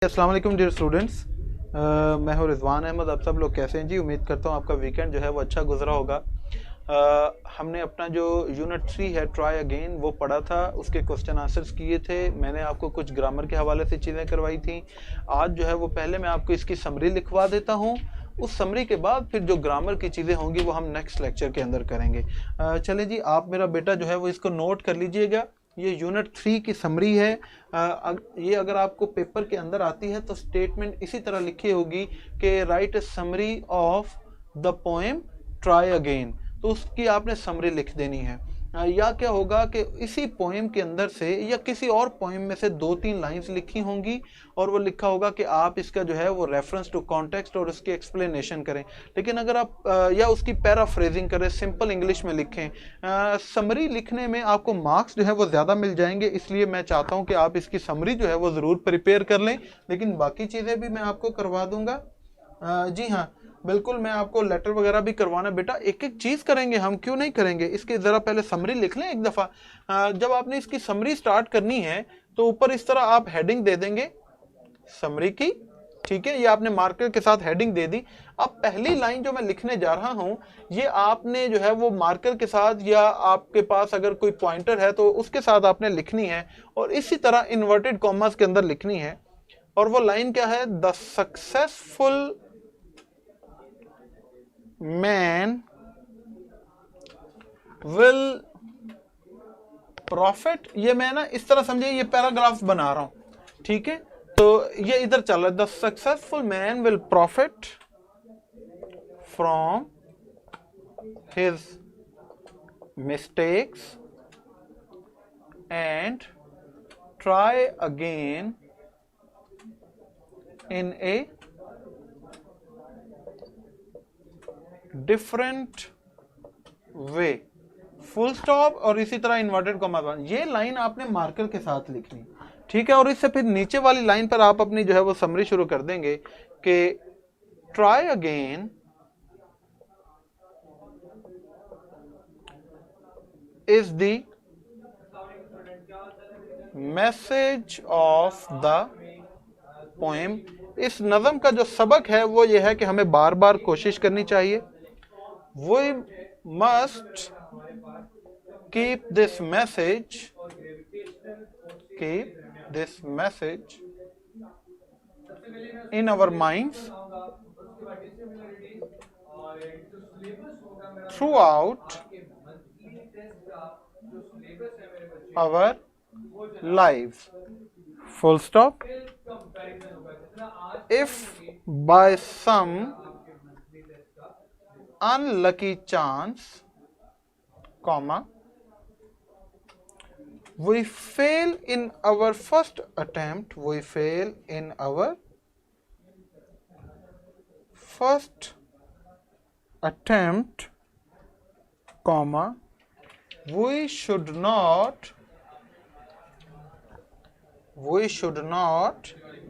अस्सलाम वालेकुम dear students. मैं हूं रिजवान अहमद। आप सब लोग कैसे हैं जी? उम्मीद करता हूं आपका वीकेंड जो है वो अच्छा गुजरा होगा। हमने अपना जो यूनिट 3 है ट्राई अगेन वो पढ़ा था, उसके क्वेश्चन आंसर्स किए थे। मैंने आपको कुछ ग्रामर के हवाले से चीज़ें करवाई थी। आज जो है वो पहले मैं आपको इसकी समरी लिखवा देता हूं, उस समरी के बाद फिर जो ग्रामर की चीज़ें होंगी वो हम नेक्स्ट लेक्चर के अंदर करेंगे। चले जी, आप मेरा बेटा जो है वो इसको नोट कर लीजिएगा। ये यूनिट 3 की समरी है। ये अगर आपको पेपर के अंदर आती है तो स्टेटमेंट इसी तरह लिखी होगी कि right A summary of the poem try again, तो उसकी आपने समरी लिख देनी है। या क्या होगा कि इसी पोएम के अंदर से या किसी और पोएम में से 2-3 लाइंस लिखी होंगी और वो लिखा होगा कि आप इसका जो है वो रेफरेंस टू कॉन्टेक्स्ट और उसकी एक्सप्लेनेशन करें। लेकिन अगर आप या उसकी पैराफ्रेजिंग करें, सिंपल इंग्लिश में लिखें। समरी लिखने में आपको मार्क्स जो है वो ज़्यादा मिल जाएंगे, इसलिए मैं चाहता हूँ कि आप इसकी समरी जो है वो ज़रूर प्रिपेयर कर लें। लेकिन बाकी चीज़ें भी मैं आपको करवा दूंगा। जी हाँ, बिल्कुल, मैं आपको लेटर वगैरह भी करवाना। बेटा एक एक चीज़ करेंगे हम, क्यों नहीं करेंगे। इसके ज़रा पहले समरी लिख लें एक दफ़ा। जब आपने इसकी समरी स्टार्ट करनी है तो ऊपर इस तरह आप हेडिंग दे देंगे समरी की, ठीक है। ये आपने मार्कर के साथ हेडिंग दे दी। अब पहली लाइन जो मैं लिखने जा रहा हूं ये आपने जो है वो मार्कर के साथ या आपके पास अगर कोई पॉइंटर है तो उसके साथ आपने लिखनी है और इसी तरह इन्वर्टेड कॉमास के अंदर लिखनी है। और वो लाइन क्या है? The successful man will profit. ये मैं ना इस तरह समझे, ये पैराग्राफ बना रहा हूं, ठीक है। तो ये इधर चल रहा है, the successful man will profit from his mistakes and try again in a different way, full stop और इसी तरह इन्वर्टेड कॉमा। ये लाइन आपने मार्कर के साथ लिखनी, ठीक है। और इससे फिर नीचे वाली लाइन पर आप अपनी जो है वो समरी शुरू कर देंगे कि try again is the message of the poem. इस नज़म का जो सबक है वो ये है कि हमें बार बार कोशिश करनी चाहिए। We must keep this message in our minds throughout our lives. Full stop. If by some unlucky chance, comma, we fail in our first attempt, comma, we should not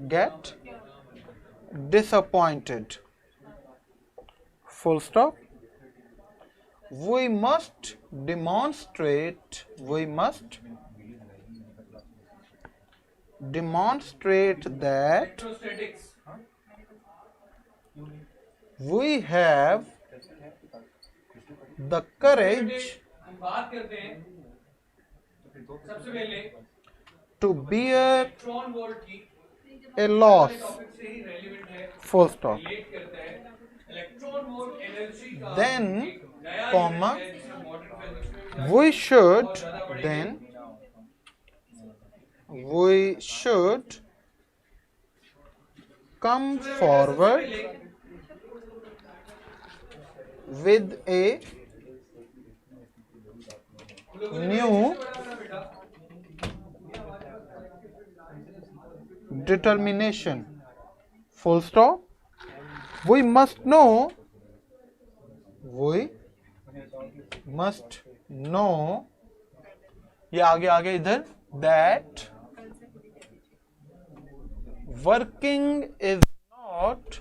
get disappointed. Full stop. We must demonstrate that we have the courage to bear a loss. Full stop. Then, comma, we should come forward with a new determination. Full stop. We must know ये आगे इधर, that working is not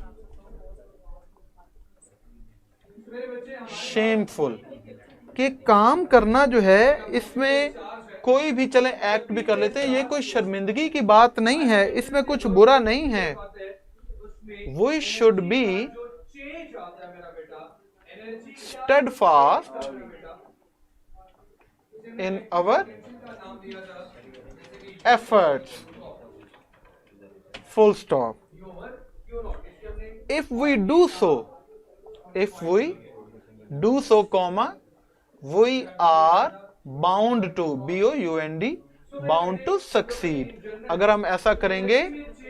shameful, कि काम करना जो है इसमें कोई भी चले एक्ट भी कर लेते हैं, ये कोई शर्मिंदगी की बात नहीं है, इसमें कुछ बुरा नहीं है। We should be steadfast in our efforts, full stop. If we do so, comma, we are bound to, B-O-U-N-D, bound to succeed. अगर हम ऐसा करेंगे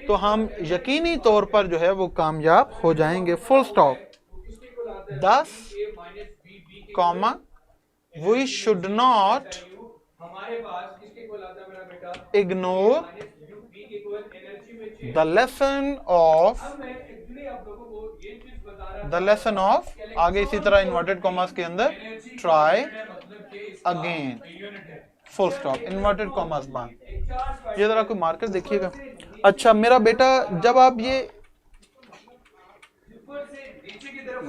तो हम यकीनी तौर पर जो है वो कामयाब हो जाएंगे, full stop. Thus, comma, we should not ignore the lesson of आगे इसी तरह इन्वर्टेड कॉमास के अंदर try again, full stop, inverted commas बांध। ये जरा कोई मार्कर देखिएगा। अच्छा मेरा बेटा, जब आप ये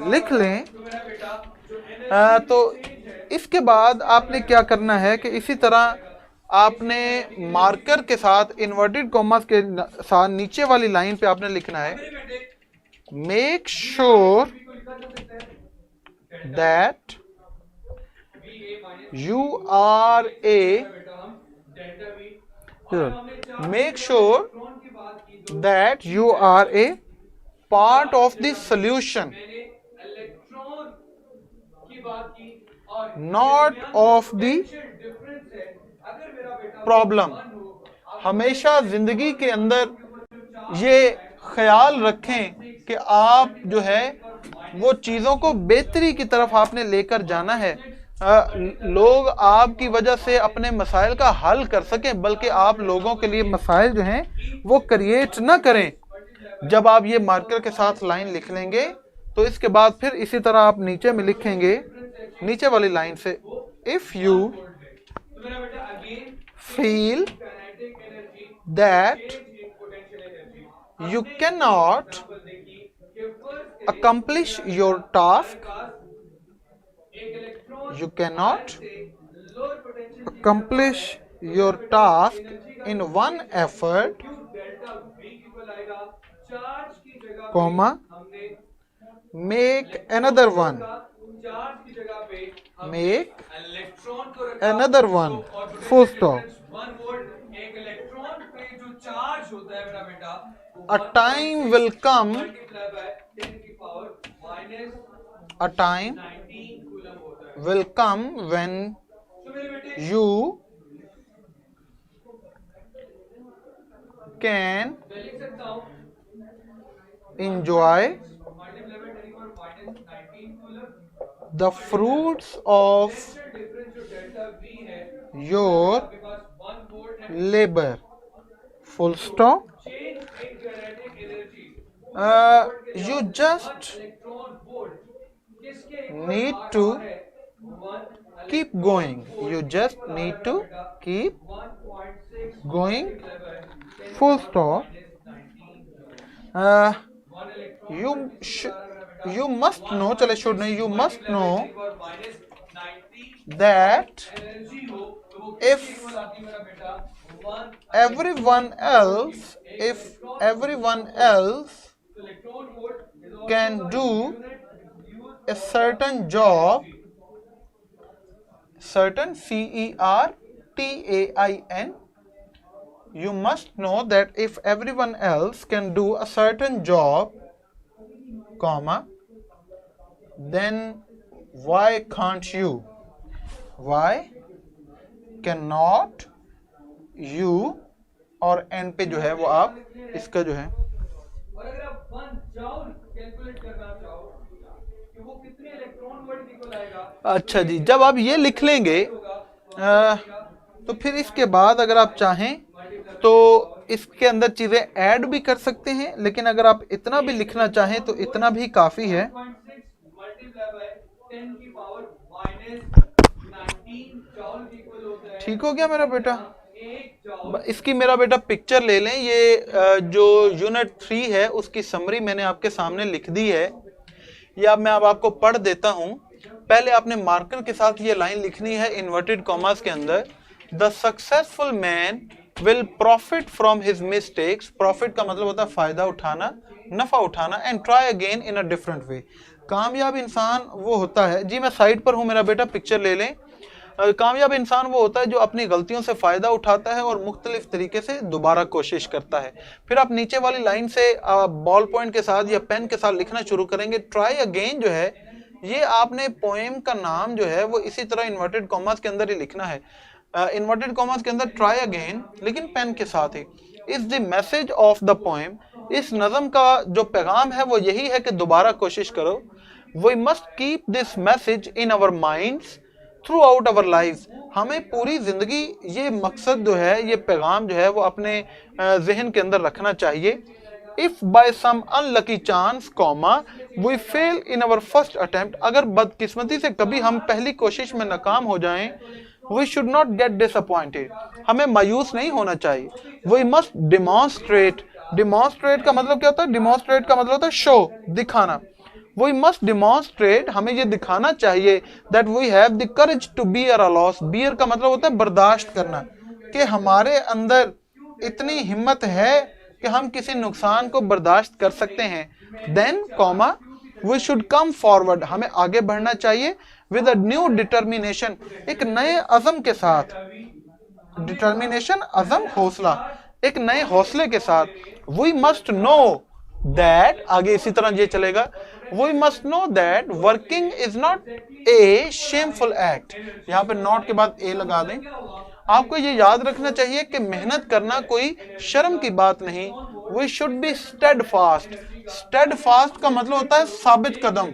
लिख लें तो इसके बाद आपने क्या करना है कि इसी तरह आपने मार्कर के साथ इन्वर्टेड कॉमास के साथ नीचे वाली लाइन पे आपने लिखना है, make sure that you are a, make sure that you are a part of the solution, not of the problem. हमेशा जिंदगी के अंदर ये ख्याल रखें कि आप जो है वो चीजों को बेहतरी की तरफ आपने लेकर जाना है। लोग आपकी वजह से अपने मसाइल का हल कर सकें, बल्कि आप लोगों के लिए मसाइल जो हैं वो क्रिएट ना करें। जब आप ये मार्कर के साथ लाइन लिख लेंगे तो इसके बाद फिर इसी तरह आप नीचे में लिखेंगे, नीचे वाली लाइन से, if you feel that you cannot accomplish your task, in one effort, comma, make another one, full stop. A time will come when you can enjoy the fruits of your labor, full stop. You just need to keep going. Full stop. You must know, चले should नहीं, you must know that if everyone else can do a certain job, certain, CERTAIN, you must know that if everyone else can do a certain job, comma, then why can't you? Why cannot you? और N पे जो है वो आप इसका जो है, और अगर आप 1 जूल कैलकुलेट करना चाहो कि वो कितने इलेक्ट्रॉन वोल्ट इक्वल आएगा। अच्छा जी, जब आप ये लिख लेंगे तो फिर इसके बाद अगर आप चाहें तो इसके अंदर चीजें ऐड भी कर सकते हैं, लेकिन अगर आप इतना भी लिखना चाहें तो इतना भी काफी है। ठीक हो गया मेरा बेटा? इसकी मेरा बेटा पिक्चर ले लें। ये जो यूनिट 3 है उसकी समरी मैंने आपके सामने लिख दी है। ये अब मैं आपको पढ़ देता हूं। पहले आपने मार्कर के साथ ये लाइन लिखनी है इन्वर्टेड कॉमास के अंदर, the successful man will profit from his mistakes, profit का मतलब होता है फायदा उठाना, नफा उठाना, and try again in a different way. कामयाब इंसान वो होता है, जी मैं साइड पर हूं मेरा बेटा, पिक्चर ले लें। कामयाब इंसान वो होता है जो अपनी गलतियों से फायदा उठाता है और मुख्तलिफ तरीके से दोबारा कोशिश करता है। फिर आप नीचे वाली लाइन से बॉल पॉइंट के साथ या पेन के साथ लिखना शुरू करेंगे। ट्राई अगेन जो है, ये आपने पोएम का नाम जो है वो इसी तरह इन्वर्टेड कॉमर्स के अंदर ही लिखना है, इन्वर्टेड कॉमर्स के अंदर ट्राई अगेन, लेकिन पेन के साथ ही। Is the message of the poem, इस नज़म का जो पैगाम है वो यही है कि दोबारा कोशिश करो। We must keep this message in our minds throughout our life, हमें पूरी जिंदगी ये मकसद जो है, ये पैगाम जो है वो अपने जहन के अंदर रखना चाहिए। If by some unlucky chance comma we fail in our first attempt, अगर बदकिस्मती से कभी हम पहली कोशिश में नाकाम हो जाएं, we should not get disappointed, हमें मायूस नहीं होना चाहिए। वी मस्ट डिमॉन्स्ट्रेट, डिमॉन्स्ट्रेट का मतलब क्या होता है? डिमॉन्स्ट्रेट का मतलब होता है शो, दिखाना। We must demonstrate, हमें ये दिखाना चाहिए that we have the courage to bear a loss, bear का मतलब होता है बर्दाश्त करना, कि हमारे अंदर इतनी हिम्मत है कि हम किसी नुकसान को बर्दाश्त कर सकते हैं। Then, comma, we should come forward, हमें आगे बढ़ना चाहिए with a new determination, एक नए अज़म के साथ। Determination, अज़म, हौसला, एक नए हौसले के साथ। We must know that, आगे इसी तरह ये चलेगा, we must know that working is not a shameful act, यहाँ पे नॉट के बाद ए लगा दें। आपको ये याद रखना चाहिए कि मेहनत करना कोई शर्म की बात नहीं। we should be steadfast, steadfast का मतलब होता है साबित कदम,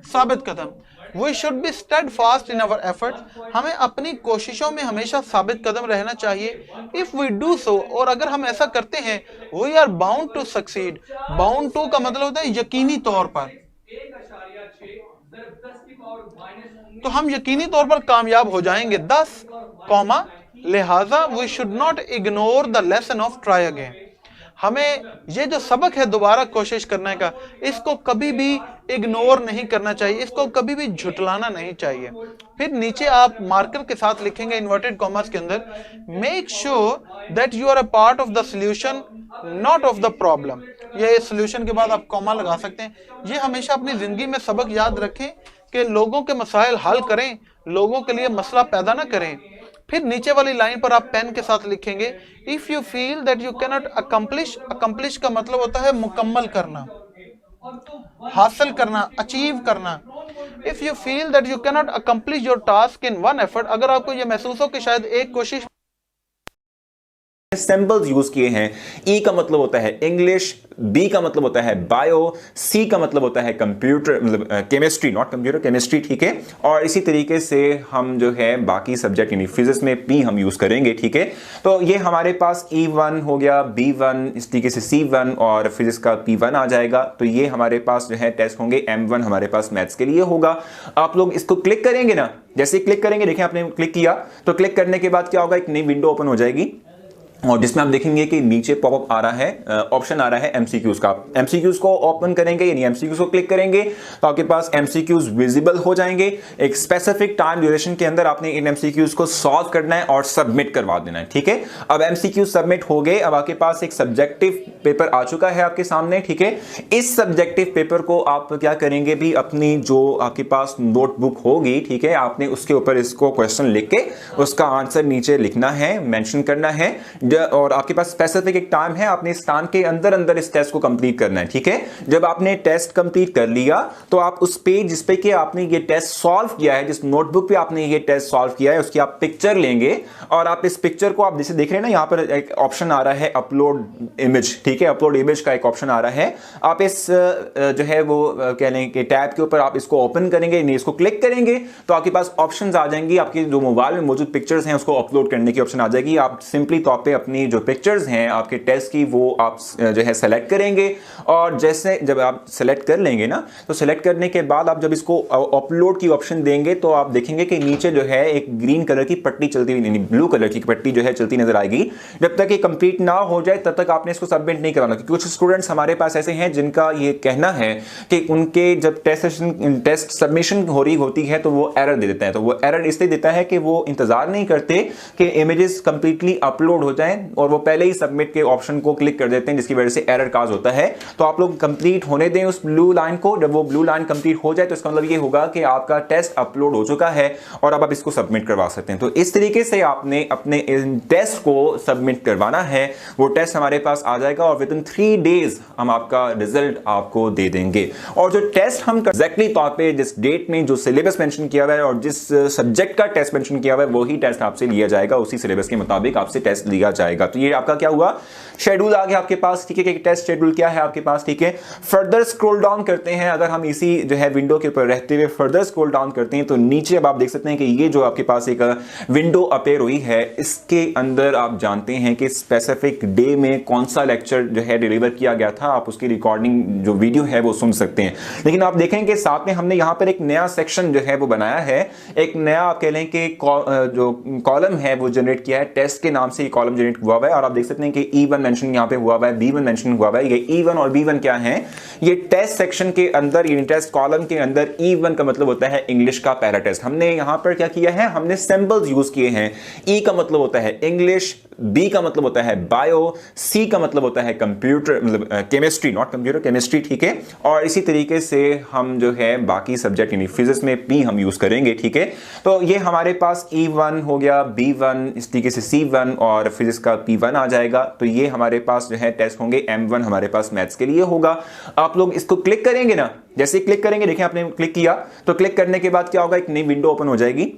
साबित कदम। We should be steadfast in our efforts, हमें अपनी कोशिशों में हमेशा साबित कदम रहना चाहिए। If we do so, और अगर हम ऐसा करते हैं, we are bound to succeed, bound to का मतलब होता है यकीनी तौर पर, तो हम यकीनी तौर पर कामयाब हो जाएंगे। 10 कॉमा लिहाजा we should not ignore the lesson of try again, हमें ये जो सबक है दोबारा कोशिश करने का, इसको कभी भी इग्नोर नहीं करना चाहिए, इसको कभी भी झुटलाना नहीं चाहिए। फिर नीचे आप मार्कर के साथ लिखेंगे इन्वर्टेड कॉमर्स के अंदर, make sure that you are a part of the solution not of the problem, ये सॉल्यूशन के बाद आप कॉमा लगा सकते हैं। ये हमेशा अपनी जिंदगी में सबक याद रखें कि लोगों के मसाइल हल करें, लोगों के लिए मसला पैदा ना करें। फिर नीचे वाली लाइन पर आप पेन के साथ लिखेंगे, if you feel that you can not accomplish, accomplish का मतलब होता है मुकम्मल करना, हासिल करना, अचीव करना। If you feel that you can not accomplish your task in one effort, अगर आपको यह महसूस हो कि शायद एक कोशिश, सिंबल्स यूज किए हैं। ई का मतलब होता है इंग्लिश, बी का मतलब होता है बायो, सी का मतलब होता है कंप्यूटर, मतलब केमिस्ट्री, नॉट कंप्यूटर, केमिस्ट्री, ठीक है। और इसी तरीके से हम जो है बाकी सब्जेक्ट यानी फिजिक्स में पी हम यूज करेंगे, ठीक है। तो ये हमारे पास E1 हो गया, B1, इस तरीके से C1 और फिजिक्स का P1 आ जाएगा। तो ये हमारे पास जो है टेस्ट होंगे। M1 हमारे पास मैथ्स के लिए होगा। आप लोग इसको क्लिक करेंगे ना, जैसे क्लिक करेंगे, देखें आपने क्लिक किया तो क्लिक करने के बाद क्या होगा, एक नई विंडो ओपन हो जाएगी और जिसमें आप देखेंगे कि नीचे पॉपअप आ रहा है, ऑप्शन आ रहा है एमसीक्यूज का। एमसीक्यूज को ओपन करेंगे यानी एमसीक्यूज को क्लिक करेंगे तो आपके पास एमसीक्यूज विजिबल हो जाएंगे। एक स्पेसिफिक टाइम ड्यूरेशन के अंदर आपने इन एमसीक्यूज को सॉल्व करना है और सबमिट करवा देना है, ठीक है। अब एमसीक्यूज सबमिट हो गए, अब आपके पास एक सब्जेक्टिव पेपर आ चुका है आपके सामने, ठीक है। इस सब्जेक्टिव पेपर को आप क्या करेंगे भी, अपनी जो आपके पास नोटबुक होगी, ठीक है, आपने उसके ऊपर इसको क्वेश्चन लिख के उसका आंसर नीचे लिखना है, मेंशन करना है, और आपके पास स्पेसिफिक एक टाइम है, आपने इस टाइम के अंदर अंदर इस टेस्ट को कंप्लीट करना है, ठीक है। जब आपने टेस्ट कंप्लीट कर लिया तो आप उस पेज जिस पे कि आपने ये टेस्ट सॉल्व किया है, जिस नोटबुक पे आपने ये टेस्ट सॉल्व किया है, उसकी आप पिक्चर लेंगे और आप इस पिक्चर को, आप जैसे देख रहे हैं ना, यहाँ पर एक ऑप्शन आ रहा है अपलोड इमेज, ठीक है, अपलोड इमेज का एक ऑप्शन आ रहा है। आप इस जो है वो कह लें कि टैब के ऊपर आप इसको ओपन करेंगे, इसको क्लिक करेंगे तो आपके पास ऑप्शन आ जाएंगी, आपके जो मोबाइल में मौजूद पिक्चर्स हैं उसको अपलोड करने की ऑप्शन आ जाएगी। आप सिंपली तौर पर अपनी जो पिक्चर्स हैं आपके टेस्ट की वो आप जो है सेलेक्ट करेंगे और जैसे जब आप सेलेक्ट कर लेंगे ना तो सेलेक्ट करने के बाद आप जब इसको अपलोड की ऑप्शन देंगे तो आप देखेंगे कि नीचे जो है एक ग्रीन कलर की पट्टी चलती हुई, ब्लू कलर की पट्टी जो है चलती नजर आएगी। जब तक ये कंप्लीट ना हो जाए तब तक आपने इसको सबमिट नहीं कराना, क्योंकि कुछ स्टूडेंट्स हमारे पास ऐसे हैं जिनका ये कहना है कि उनके जब टेस्ट सबमिशन हो रही होती है तो वो एरर दे देता है। तो वो एरर इसलिए देता है कि वो इंतजार नहीं करते कि इमेजेस कंप्लीटली अपलोड हो जाएं और वो पहले ही सबमिट के ऑप्शन को क्लिक कर देते हैं, जिसकी वजह से एरर काज होता है। तो आप लोग कंप्लीट होने दें उस ब्लू लाइन को। जब वो ब्लू लाइन कंप्लीट हो जाए तो इसका मतलब ये होगा कि आपका टेस्ट अपलोड हो चुका है और अब आप इसको सबमिट करवा सकते हैं। तो इस तरीके से आपने अपने टेस्ट को सबमिट करवाना है। वो टेस्ट हमारे पास आ जाएगा और विद इन 3 डेज हम आपका रिजल्ट आपको दे देंगे। और जो टेस्ट हम एग्जैक्टली तौर पे जिस डेट में जो सिलेबस मेंशन किया हुआ है और जिस सब्जेक्ट का टेस्ट मेंशन किया हुआ है वही टेस्ट आपसे लिया जाएगा, उसी सिलेबस के मुताबिक आपसे टेस्ट लिया जाएगा। तो ये आपका क्या हुआ, शेड्यूल आ गया आपके पास, ठीक है कि टेस्ट शेड्यूल क्या है आपके पास, ठीक है। फर्दर स्क्रॉल डाउन करते हैं, अगर हम इसी जो है विंडो के ऊपर रहते हुए फर्दर स्क्रॉल डाउन करते हैं तो नीचे अब आप देख सकते हैं कि ये जो आपके पास एक विंडो अपेयर हुई है, इसके अंदर आप जानते हैं कि स्पेसिफिक डे में कौन सा लेक्चर जो है डिलीवर किया गया था, आप उसकी रिकॉर्डिंग जो वीडियो है वो सुन सकते हैं। लेकिन आप देखें कि साथ में हमने यहां पर एक नया सेक्शन जो है वो बनाया है, एक नया आप कह लें कि जो कॉलम है वो जनरेट किया है, टेस्ट के नाम से ये कॉलम जनरेट हुआ है। और आप देख सकते हैं कि E1 मेंशन यहां पे हुआ है, B1 मेंशन हुआ है। ये E1 और B1 क्या है, ये टेस्ट सेक्शन के अंदर, ये टेस्ट कॉलम के अंदर E1 का मतलब होता है इंग्लिश का पैरा टेस्ट। हमने यहां पर क्या किया है, हमने सिंबल्स यूज किए हैं। E का मतलब होता है इंग्लिश, B का मतलब होता है बायो, C का मतलब होता है कंप्यूटर, मतलब केमिस्ट्री, नॉट कंप्यूटर, केमिस्ट्री, ठीक है। और इसी तरीके से हम जो है बाकी सब्जेक्ट यानी फिजिक्स में P हम यूज करेंगे, ठीक है। तो ये हमारे पास E1 हो गया, B1, इस तरीके से C1 और फिजिक्स का P1 आ जाएगा। तो ये हमारे पास जो है टेस्ट होंगे। M1 हमारे पास मैथ्स के लिए होगा। आप लोग इसको क्लिक करेंगे ना, जैसे क्लिक करेंगे, देखिए आपने क्लिक किया तो क्लिक करने के बाद क्या होगा, एक नई विंडो ओपन हो जाएगी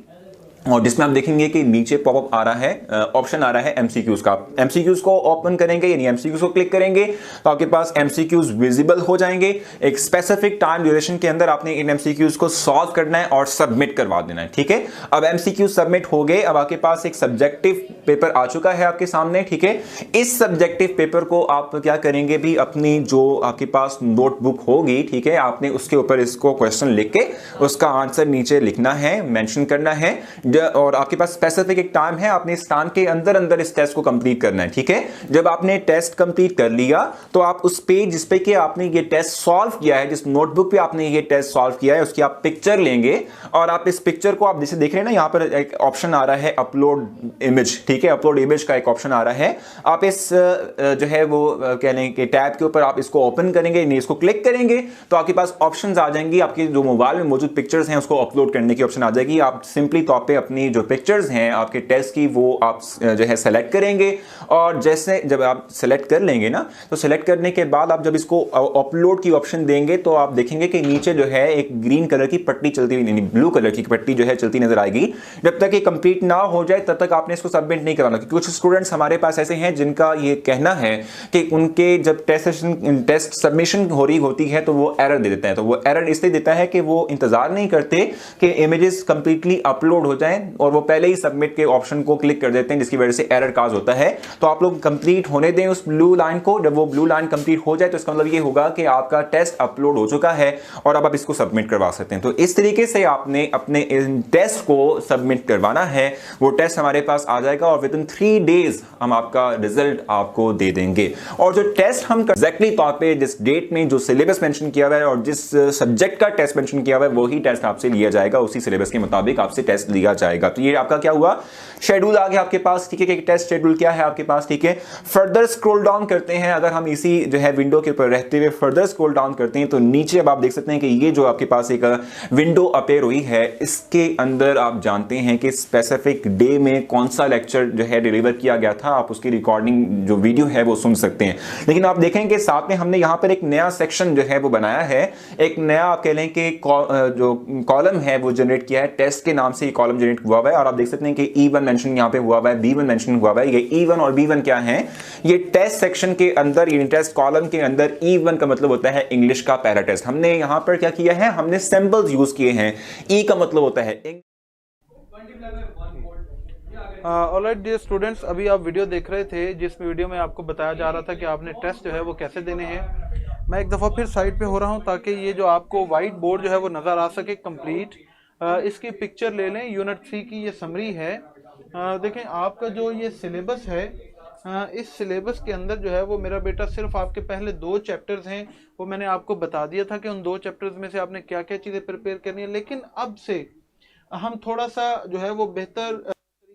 और जिसमें आप देखेंगे कि नीचे पॉपअप आ रहा है, ऑप्शन आ रहा है एमसीक्यूज का। एमसीक्यूज को ओपन करेंगे यानी एमसीक्यूज को क्लिक करेंगे तो आपके पास एमसीक्यूज विजिबल हो जाएंगे। एक स्पेसिफिक टाइम ड्यूरेशन के अंदर आपने इन एमसीक्यूज को सॉल्व करना है और सबमिट करवा देना है, ठीक है। अब एमसीक्यूज सबमिट हो गए, अब आपके पास एक सब्जेक्टिव पेपर आ चुका है आपके सामने, ठीक है। इस सब्जेक्टिव पेपर को आप क्या करेंगे भी, अपनी जो आपके पास नोटबुक होगी, ठीक है, आपने उसके ऊपर इसको क्वेश्चन लिख के उसका आंसर नीचे लिखना है, मेंशन करना है और आपके पास स्पेसिफिक एक टाइम है, आपने इस टाइम के अंदर अंदर इस टेस्ट को कंप्लीट करना है, ठीक है। जब आपने टेस्ट कंप्लीट कर लिया तो आप उस पेज जिस पे कि आपने ये टेस्ट सॉल्व किया है, जिस नोटबुक पे आपने ये टेस्ट सॉल्व किया है, उसकी आप पिक्चर लेंगे और आप इस पिक्चर को, आप जैसे देख रहे हैं ना, यहां पर एक ऑप्शन आ रहा है अपलोड इमेज, ठीक है। अपलोड इमेज का एक ऑप्शन आ रहा है। आप इस जो है वो कह लें कि टैब के ऊपर आप इसको ओपन करेंगे, इसको क्लिक करेंगे तो आपके पास ऑप्शंस आ जाएंगी। आपके जो मोबाइल में मौजूद पिक्चर्स हैं उसको अपलोड करने की ऑप्शन आ जाएगी। आप सिंपली तौर पे अपनी जो पिक्चर्स हैं आपके टेस्ट की वो आप जो है सेलेक्ट करेंगे और जैसे जब आप सेलेक्ट कर लेंगे ना तो सेलेक्ट करने के बाद आप जब इसको अपलोड की ऑप्शन देंगे तो आप देखेंगे कि नीचे जो है एक ग्रीन कलर की पट्टी चलती हुई, ब्लू कलर की पट्टी जो है चलती नजर आएगी। जब तक ये कंप्लीट ना हो जाए तब तक आपने इसको सबमिट नहीं कराना, क्योंकि कुछ स्टूडेंट्स हमारे पास ऐसे हैं जिनका ये कहना है कि उनके जब टेस्ट सबमिशन हो रही होती है तो वो एरर दे देता है। तो वो एरर इसलिए देता है कि वो इंतजार नहीं करते कि इमेजेस कंप्लीटली अपलोड हो जाएं और वो पहले ही सबमिट के ऑप्शन को क्लिक कर देते हैं, जिसकी वजह से एरर काज होता है। तो आप लोग कंप्लीट होने दें उस ब्लू लाइन को। जब वो ब्लू लाइन कंप्लीट हो जाए तो इसका मतलब ये होगा कि आपका टेस्ट अपलोड हो चुका है और अब आप इसको सबमिट करवा सकते हैं। तो इस तरीके से आपने अपने टेस्ट को सबमिट करवाना है। वो टेस्ट हमारे पास आ जाएगा और विद इन 3 डेज हम आपका रिजल्ट आपको दे देंगे। और जो टेस्ट हम एग्जैक्टली तौर पे जिस डेट में जो सिलेबस मेंशन किया हुआ है और जिस सब्जेक्ट का टेस्ट मेंशन किया हुआ है वही टेस्ट आपसे लिया जाएगा, उसी सिलेबस के मुताबिक आपसे टेस्ट लिया जाएगा। तो ये आपका क्या हुआ, शेड्यूल आ गया आपके पास, ठीक है कि टेस्ट शेड्यूल क्या है आपके पास, ठीक है। फर्दर स्क्रॉल डाउन करते हैं, अगर हम इसी जो है विंडो के ऊपर रहते हुए फर्दर स्क्रॉल डाउन करते हैं तो नीचे अब आप देख सकते हैं कि ये जो आपके पास एक विंडो अपेयर हुई है, इसके अंदर आप जानते हैं कि स्पेसिफिक डे में कौन सा लेक्चर जो है डिलीवर किया गया था, आप उसकी रिकॉर्डिंग जो वीडियो है वो सुन सकते हैं। लेकिन आप देखें कि साथ में हमने यहां पर एक नया सेक्शन जो है वो बनाया है, एक नया आप कह लें कि जो कॉलम है वो जनरेट किया है, टेस्ट के नाम से ये कॉलम जनरेट हुआ है। और आप देख सकते हैं कि E1 मेंशन यहां पे हुआ है, B1 मेंशन हुआ है। ये E1 और B1 क्या है, ये टेस्ट सेक्शन के अंदर, ये टेस्ट कॉलम के अंदर E1 का मतलब होता है इंग्लिश का पैरा टेस्ट। हमने यहां पर क्या किया है, हमने सिंबल्स यूज किए हैं। E का मतलब होता है ऑलराइट डियर स्टूडेंट्स, अभी आप वीडियो देख रहे थे जिस वीडियो में आपको बताया जा रहा था कि आपने टेस्ट जो है वो कैसे देने हैं। मैं एक दफ़ा फिर साइड पे हो रहा हूँ ताकि ये जो आपको वाइट बोर्ड जो है वो नज़र आ सके कंप्लीट। इसकी पिक्चर ले लें। यूनिट 3 की ये समरी है। देखें आपका जो ये सिलेबस है, इस सिलेबस के अंदर जो है वो मेरा बेटा सिर्फ आपके पहले 2 चैप्टर्स हैं, वो मैंने आपको बता दिया था कि उन 2 चैप्टर्स में से आपने क्या क्या चीज़ें प्रिपेयर करनी है। लेकिन अब से हम थोड़ा सा जो है वो बेहतर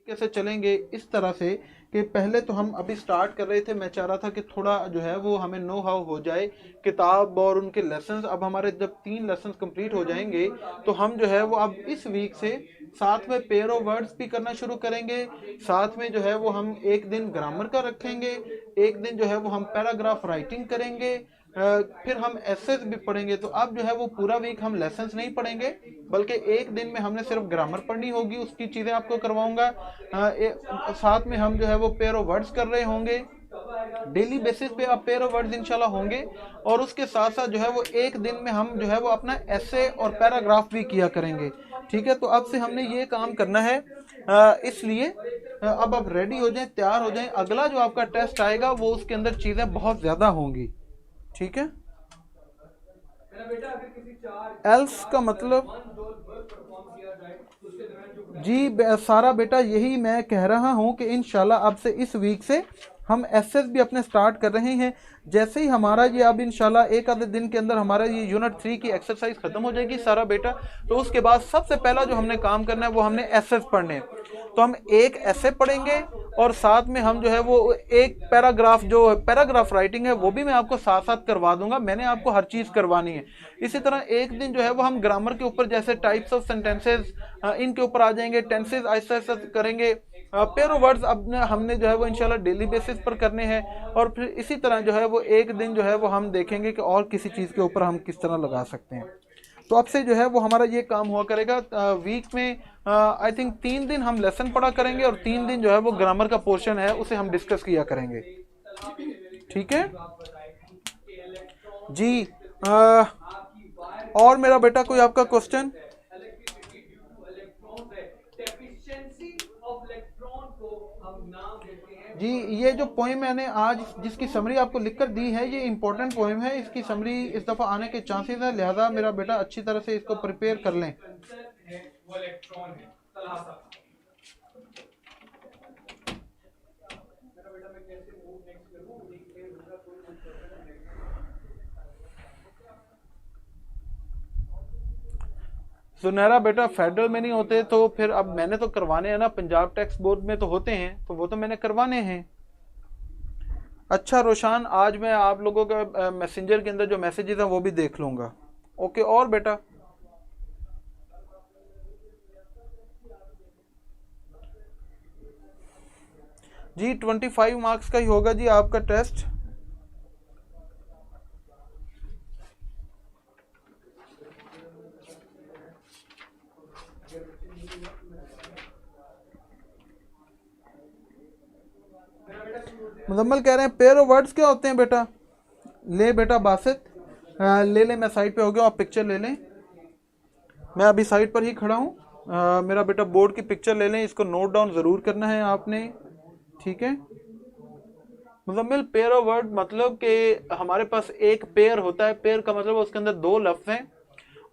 तरीके से चलेंगे, इस तरह से कि पहले तो हम अभी स्टार्ट कर रहे थे, मैं चाह रहा था कि थोड़ा जो है वो हमें नो हाउ हो जाए किताब और उनके लेसन्स। अब हमारे जब 3 लेसन्स कंप्लीट हो जाएंगे तो हम जो है वो अब इस वीक से साथ में पेयर ऑफ वर्ड्स भी करना शुरू करेंगे। साथ में जो है वो हम एक दिन ग्रामर का रखेंगे, एक दिन जो है वो हम पैराग्राफ राइटिंग करेंगे, फिर हम एसेस भी पढ़ेंगे। तो अब जो है वो पूरा वीक हम लेसन्स नहीं पढ़ेंगे, बल्कि एक दिन में हमने सिर्फ ग्रामर पढ़नी होगी, उसकी चीज़ें आपको करवाऊंगा। साथ में हम जो है वो पेयर ऑफ वर्ड्स कर रहे होंगे, डेली बेसिस पे आप पेयर ऑफ वर्ड्स इंशाल्लाह होंगे। और उसके साथ साथ जो है वो एक दिन में हम जो है वो अपना एसे और पैराग्राफ भी किया करेंगे। ठीक है, तो अब से हमने ये काम करना है। इसलिए अब आप रेडी हो जाएं, तैयार हो जाएं। अगला जो आपका टेस्ट आएगा वो उसके अंदर चीज़ें बहुत ज़्यादा होंगी। ठीक है, एल्स का मतलब जी सारा बेटा यही मैं कह रहा हूं कि इंशाल्लाह अब से इस वीक से हम एसएस भी अपने स्टार्ट कर रहे हैं। जैसे ही हमारा ये अब इंशाल्लाह एक आधे दिन के अंदर हमारा ये यूनिट 3 की एक्सरसाइज खत्म हो जाएगी सारा बेटा, तो उसके बाद सबसे पहला जो हमने काम करना है वो हमने एसएस पढ़ने हैं। तो हम एक ऐसे पढ़ेंगे और साथ में हम जो है वो एक पैराग्राफ, जो पैराग्राफ राइटिंग है वो भी मैं आपको साथ साथ करवा दूंगा। मैंने आपको हर चीज़ करवानी है। इसी तरह एक दिन जो है वो हम ग्रामर के ऊपर, जैसे टाइप्स ऑफ सेंटेंसेस, इनके ऊपर आ जाएंगे, टेंसेस ऐसा ऐसा करेंगे। पेयर ऑफ वर्ड्स अब हमने जो है वो इंशाल्लाह डेली बेसिस पर करने हैं। और फिर इसी तरह जो है वो एक दिन जो है वो हम देखेंगे कि और किसी चीज़ के ऊपर हम किस तरह लगा सकते हैं। तो अब से जो है वो हमारा ये काम हुआ करेगा। वीक में आई थिंक 3 दिन हम लेसन पढ़ा करेंगे और 3 दिन जो है वो ग्रामर का पोर्शन है उसे हम डिस्कस किया करेंगे। ठीक है जी। और मेरा बेटा कोई आपका क्वेश्चन? जी, ये जो पोइम मैंने आज जिसकी समरी आपको लिखकर दी है ये इंपॉर्टेंट पोइम है। इसकी समरी इस दफ़ा आने के चांसेस है, लिहाजा मेरा बेटा अच्छी तरह से इसको प्रिपेयर कर लें। सुनहरा बेटा फेडरल में नहीं होते तो फिर अब मैंने तो करवाने हैं ना, पंजाब टैक्स बोर्ड में तो होते हैं, तो वो तो मैंने करवाने हैं। अच्छा रोशान, आज मैं आप लोगों का मैसेंजर के अंदर जो मैसेजेस हैं वो भी देख लूंगा। ओके, और बेटा जी 25 मार्क्स का ही होगा जी आपका टेस्ट। मुजम्मल कह रहे हैं पेयर ऑफ वर्ड्स क्या होते हैं बेटा? ले बेटा बासित, ले मैं साइड पे हो गया, आप पिक्चर ले लें। मैं अभी साइड पर ही खड़ा हूँ। मेरा बेटा बोर्ड की पिक्चर ले लें, इसको नोट डाउन ज़रूर करना है आपने। ठीक है मुजम्मिल, पेयर ऑफ वर्ड मतलब कि हमारे पास एक पेयर होता है। पेयर का मतलब उसके अंदर 2 लफ्ज़ हैं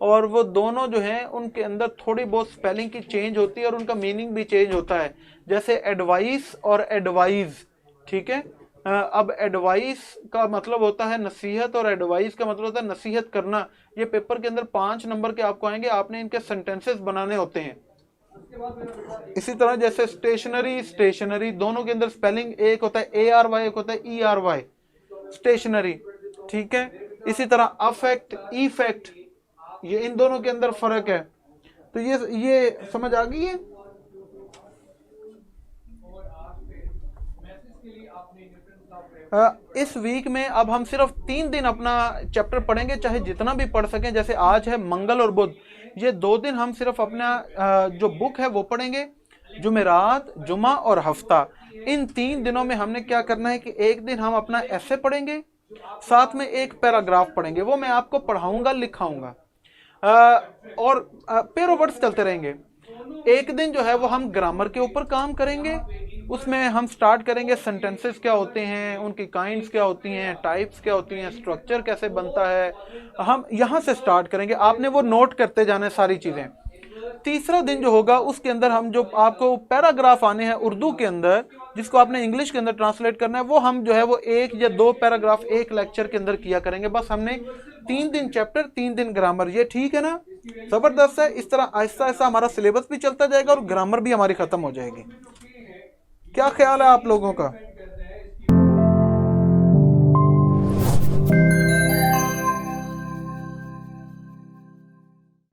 और वो दोनों जो हैं उनके अंदर थोड़ी बहुत स्पेलिंग की चेंज होती है और उनका मीनिंग भी चेंज होता है, जैसे एडवाइस और एडवाइज। ठीक है, अब एडवाइस का मतलब होता है नसीहत और एडवाइस का मतलब होता है नसीहत करना। ये पेपर के अंदर 5 नंबर के आपको आएंगे, आपने इनके सेंटेंसेस बनाने होते हैं। इसी तरह जैसे स्टेशनरी, स्टेशनरी दोनों के अंदर स्पेलिंग एक होता है ARY, एक होता है ERY, स्टेशनरी। ठीक है, इसी तरह अफेक्ट, इफेक्ट, ये इन दोनों के अंदर फर्क है। तो ये समझ आ गई है। इस वीक में अब हम सिर्फ 3 दिन अपना चैप्टर पढ़ेंगे, चाहे जितना भी पढ़ सकें। जैसे आज है मंगल और बुध, ये 2 दिन हम सिर्फ अपना जो बुक है वो पढ़ेंगे, जुमेरात, जुमा और हफ्ता। इन 3 दिनों में हमने क्या करना है कि एक दिन हम अपना ऐसे पढ़ेंगे, साथ में एक पैराग्राफ पढ़ेंगे, वो मैं आपको पढ़ाऊंगा, लिखाऊंगा। और पेयर ऑफ वर्ड्स चलते रहेंगे। एक दिन जो है वो हम ग्रामर के ऊपर काम करेंगे। उसमें हम स्टार्ट करेंगे सेंटेंसेस क्या होते हैं, उनकी काइंड्स क्या होती हैं, टाइप्स क्या होती हैं, स्ट्रक्चर कैसे बनता है, हम यहाँ से स्टार्ट करेंगे। आपने वो नोट करते जाना है सारी चीज़ें। तीसरा दिन जो होगा उसके अंदर हम जो आपको पैराग्राफ आने हैं उर्दू के अंदर, जिसको आपने इंग्लिश के अंदर ट्रांसलेट करना है, वो हम जो है वो 1 या 2 पैराग्राफ एक लेक्चर के अंदर किया करेंगे। बस हमने 3 दिन चैप्टर, 3 दिन ग्रामर। ये ठीक है ना? जबरदस्त है। इस तरह आहिस्ता आहिस्ता हमारा सिलेबस भी चलता जाएगा और ग्रामर भी हमारी खत्म हो जाएगी। क्या ख्याल है आप लोगों का?